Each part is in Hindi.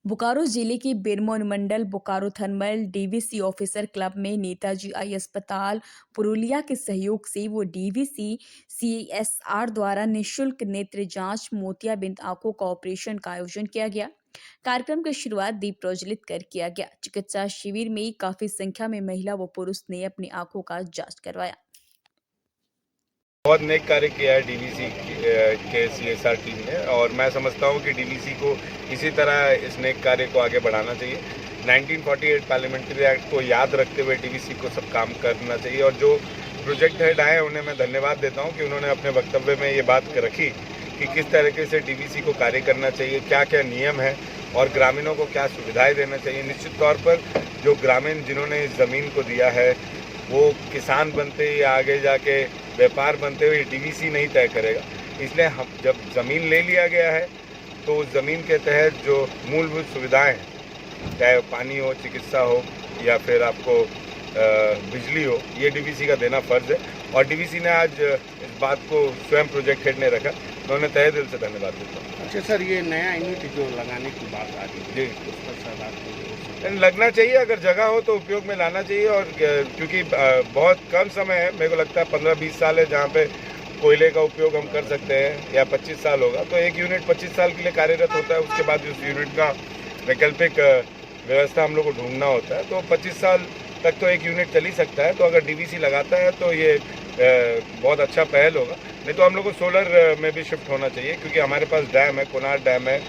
बोकारो जिले के बेरमो अनुमंडल Bokaro thermal DVC officer club में नेताजी आई अस्पताल पुरुलिया के सहयोग से वो डीवीसी सीएसआर द्वारा निशुल्क नेत्र जांच मोतियाबिंद आंखों का ऑपरेशन का आयोजन किया गया। कार्यक्रम की शुरुआत दीप प्रज्वलित कर किया गया। चिकित्सा शिविर में काफी संख्या में महिला व पुरुष ने अपनी आंखों का जांच करवाया। बहुत नेक कार्य किया है डीवीसी के सीएसआर टीम ने, और मैं समझता हूं कि डीवीसी को इसी तरह इस नेक कार्य को आगे बढ़ाना चाहिए। 1948 पार्लियामेंट्री एक्ट को याद रखते हुए डीवीसी को सब काम करना चाहिए, और जो प्रोजेक्ट हेड आए उन्हें मैं धन्यवाद देता हूं कि उन्होंने अपने वक्तव्य में ये बात रखी कि किस तरीके से डीवीसी को कार्य करना चाहिए, क्या क्या नियम है और ग्रामीणों को क्या सुविधाएँ देना चाहिए। निश्चित तौर पर जो ग्रामीण जिन्होंने इस ज़मीन को दिया है वो किसान बनते या आगे जाके व्यापार बनते हुए डीवीसी नहीं तय करेगा। इसलिए हम जब ज़मीन ले लिया गया है तो उस ज़मीन के तहत जो मूलभूत सुविधाएं हैं, चाहे पानी हो, चिकित्सा हो या फिर आपको बिजली हो, ये डीवीसी का देना फ़र्ज़ है। और डीवीसी ने आज इस बात को स्वयं प्रोजेक्ट हेड ने रखा, तो उन्हें तहे दिल से धन्यवाद देता हूँ। अच्छा सर, ये नया यूनिट जो लगाने की बात आ रही है जी, उस पर सर लगना चाहिए, अगर जगह हो तो उपयोग में लाना चाहिए। और क्योंकि बहुत कम समय है, मेरे को लगता है 15-20 साल है जहाँ पे कोयले का उपयोग हम कर सकते हैं, या 25 साल होगा, तो एक यूनिट 25 साल के लिए कार्यरत होता है। उसके बाद उस यूनिट का वैकल्पिक व्यवस्था हम लोग को ढूंढना होता है, तो 25 साल तक तो एक यूनिट चल ही सकता है। तो अगर डीवीसी लगाता है तो ये बहुत अच्छा पहल होगा। नहीं तो हम लोग को सोलर में भी शिफ्ट होना चाहिए, क्योंकि हमारे पास डैम है, कोनार डैम है,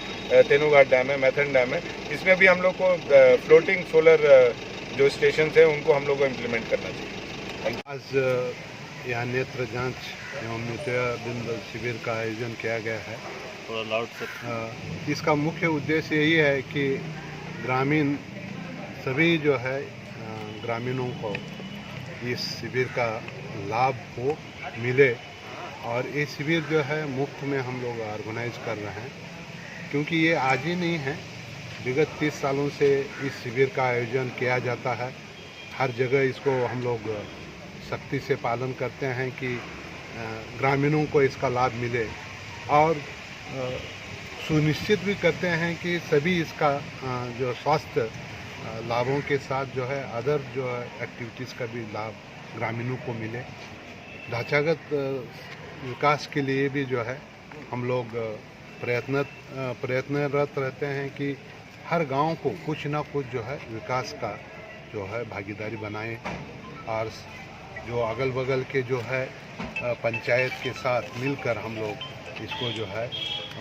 तेनूघाट डैम है, मैथन डैम है। इसमें भी हम लोग को फ्लोटिंग सोलर जो स्टेशन हैं उनको हम लोग को इम्प्लीमेंट करना चाहिए। आज यहाँ नेत्र जांच एवं मोतियाबिंद शिविर का आयोजन किया गया है। थोड़ा लाउड से। इसका मुख्य उद्देश्य यही है कि ग्रामीण सभी जो है ग्रामीणों को इस शिविर का लाभ हो मिले, और ये शिविर जो है मुफ्त में हम लोग ऑर्गेनाइज कर रहे हैं, क्योंकि ये आज ही नहीं है, विगत 30 सालों से इस शिविर का आयोजन किया जाता है। हर जगह इसको हम लोग सख्ती से पालन करते हैं कि ग्रामीणों को इसका लाभ मिले, और सुनिश्चित भी करते हैं कि सभी इसका जो स्वास्थ्य लाभों के साथ जो है अदर जो है एक्टिविटीज़ का भी लाभ ग्रामीणों को मिले। ढांचागत विकास के लिए भी जो है हम लोग प्रयत्नरत रहते हैं कि हर गांव को कुछ ना कुछ जो है विकास का जो है भागीदारी बनाएं, और जो अगल बगल के जो है पंचायत के साथ मिलकर हम लोग इसको जो है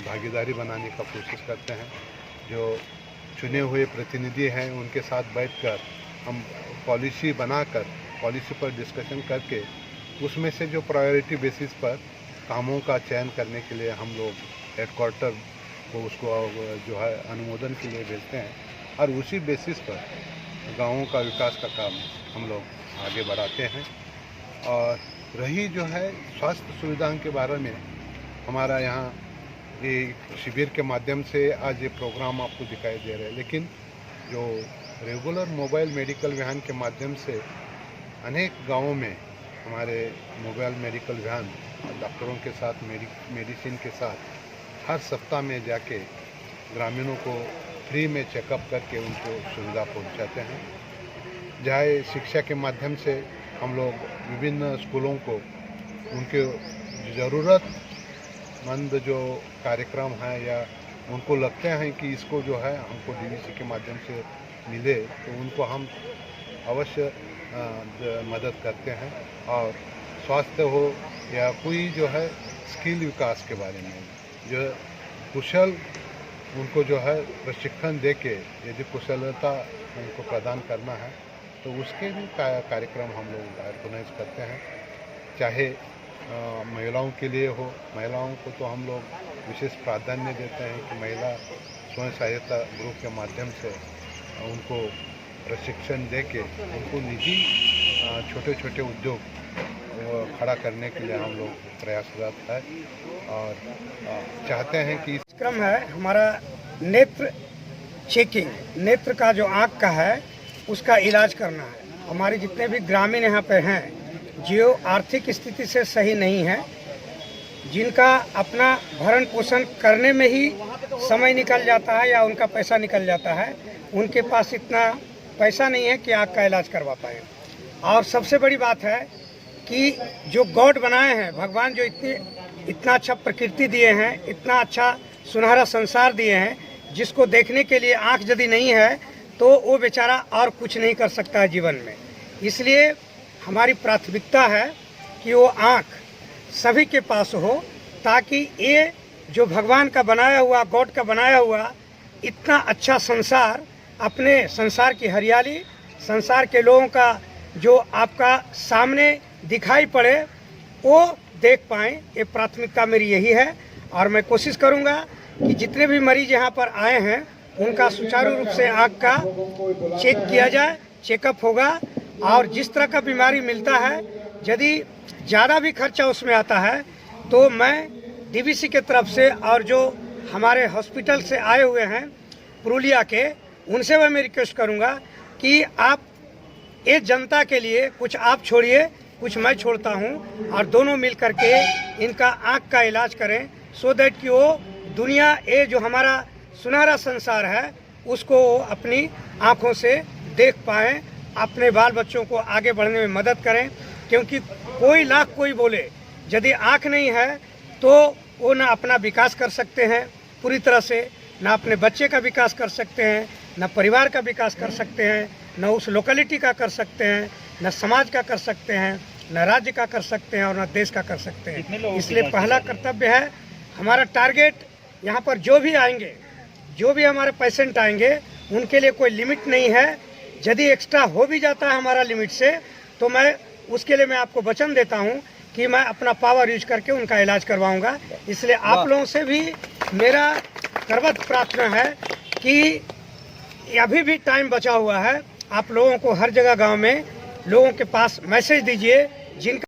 भागीदारी बनाने का कोशिश करते हैं। जो चुने हुए प्रतिनिधि हैं उनके साथ बैठकर हम पॉलिसी बनाकर, पॉलिसी पर डिस्कशन करके उसमें से जो प्रायोरिटी बेसिस पर कामों का चयन करने के लिए हम लोग हेडक्वार्टर को उसको जो है अनुमोदन के लिए भेजते हैं, और उसी बेसिस पर गाँवों का विकास का काम हम लोग आगे बढ़ाते हैं। और रही जो है स्वास्थ्य सुविधाओं के बारे में, हमारा यहाँ ये शिविर के माध्यम से आज ये प्रोग्राम आपको दिखाई दे रहे हैं, लेकिन जो रेगुलर मोबाइल मेडिकल वैन के माध्यम से अनेक गांवों में हमारे मोबाइल मेडिकल वैन डॉक्टरों के साथ मेडिसिन के साथ हर सप्ताह में जाके ग्रामीणों को फ्री में चेकअप करके उनको सुविधा पहुंचाते हैं। चाहे शिक्षा के माध्यम से हम लोग विभिन्न स्कूलों को उनके ज़रूरतमंद जो कार्यक्रम हैं या उनको लगते हैं कि इसको जो है हमको डीवीसी के माध्यम से मिले, तो उनको हम अवश्य मदद करते हैं। और स्वास्थ्य हो या कोई जो है स्किल विकास के बारे में जो कुशल उनको जो है प्रशिक्षण देके यदि कुशलता उनको प्रदान करना है तो उसके भी कार्यक्रम हम लोग ऑर्गेनाइज करते हैं। चाहे महिलाओं के लिए हो, महिलाओं को तो हम लोग विशेष प्राधान्य देते हैं कि महिला स्वयं सहायता ग्रुप के माध्यम से उनको प्रशिक्षण देके उनको निजी छोटे छोटे उद्योग खड़ा करने के लिए हम लोग प्रयासरत है, और चाहते हैं कि इस क्रम है हमारा नेत्र चेकिंग, नेत्र का जो आँख का है उसका इलाज करना है। हमारे जितने भी ग्रामीण यहाँ पे हैं जो आर्थिक स्थिति से सही नहीं है, जिनका अपना भरण पोषण करने में ही समय निकल जाता है या उनका पैसा निकल जाता है, उनके पास इतना पैसा नहीं है कि आँख का इलाज करवा पाए। और सबसे बड़ी बात है कि जो गॉड बनाए हैं, भगवान जो इतना अच्छा प्रकृति दिए हैं, इतना अच्छा सुनहरा संसार दिए हैं, जिसको देखने के लिए आँख यदि नहीं है तो वो बेचारा और कुछ नहीं कर सकता है जीवन में। इसलिए हमारी प्राथमिकता है कि वो आँख सभी के पास हो, ताकि ये जो भगवान का बनाया हुआ, गॉड का बनाया हुआ इतना अच्छा संसार, अपने संसार की हरियाली, संसार के लोगों का जो आपका सामने दिखाई पड़े, वो देख पाएँ। ये प्राथमिकता मेरी यही है। और मैं कोशिश करूँगा कि जितने भी मरीज यहाँ पर आए हैं उनका सुचारू रूप से आँख का चेक किया जाए, चेकअप होगा। और जिस तरह का बीमारी मिलता है, यदि ज़्यादा भी खर्चा उसमें आता है तो मैं डीवीसी के तरफ से और जो हमारे हॉस्पिटल से आए हुए हैं पुरुलिया के, उनसे मैं रिक्वेस्ट करूँगा कि आप ये जनता के लिए कुछ आप छोड़िए, कुछ मैं छोड़ता हूँ, और दोनों मिल करके इनका आँख का इलाज करें, सो दैट कि वो दुनिया, ये जो हमारा सुनहरा संसार है, उसको अपनी आँखों से देख पाएँ, अपने बाल बच्चों को आगे बढ़ने में मदद करें। क्योंकि कोई लाख कोई बोले, यदि आँख नहीं है तो वो ना अपना विकास कर सकते हैं पूरी तरह से, ना अपने बच्चे का विकास कर सकते हैं, ना परिवार का विकास कर सकते हैं, ना उस लोकेलिटी का कर सकते हैं, ना समाज का कर सकते हैं, ना राज्य का कर सकते हैं, और ना देश का कर सकते हैं। इसलिए पहला कर्तव्य है हमारा टारगेट, यहाँ पर जो भी आएंगे, जो भी हमारे पेशेंट आएंगे, उनके लिए कोई लिमिट नहीं है। यदि एक्स्ट्रा हो भी जाता है हमारा लिमिट से, तो मैं उसके लिए मैं आपको वचन देता हूँ कि मैं अपना पावर यूज करके उनका इलाज करवाऊंगा। इसलिए आप लोगों से भी मेरा करवत प्रार्थना है कि अभी भी टाइम बचा हुआ है, आप लोगों को हर जगह गांव में लोगों के पास मैसेज दीजिए जिनका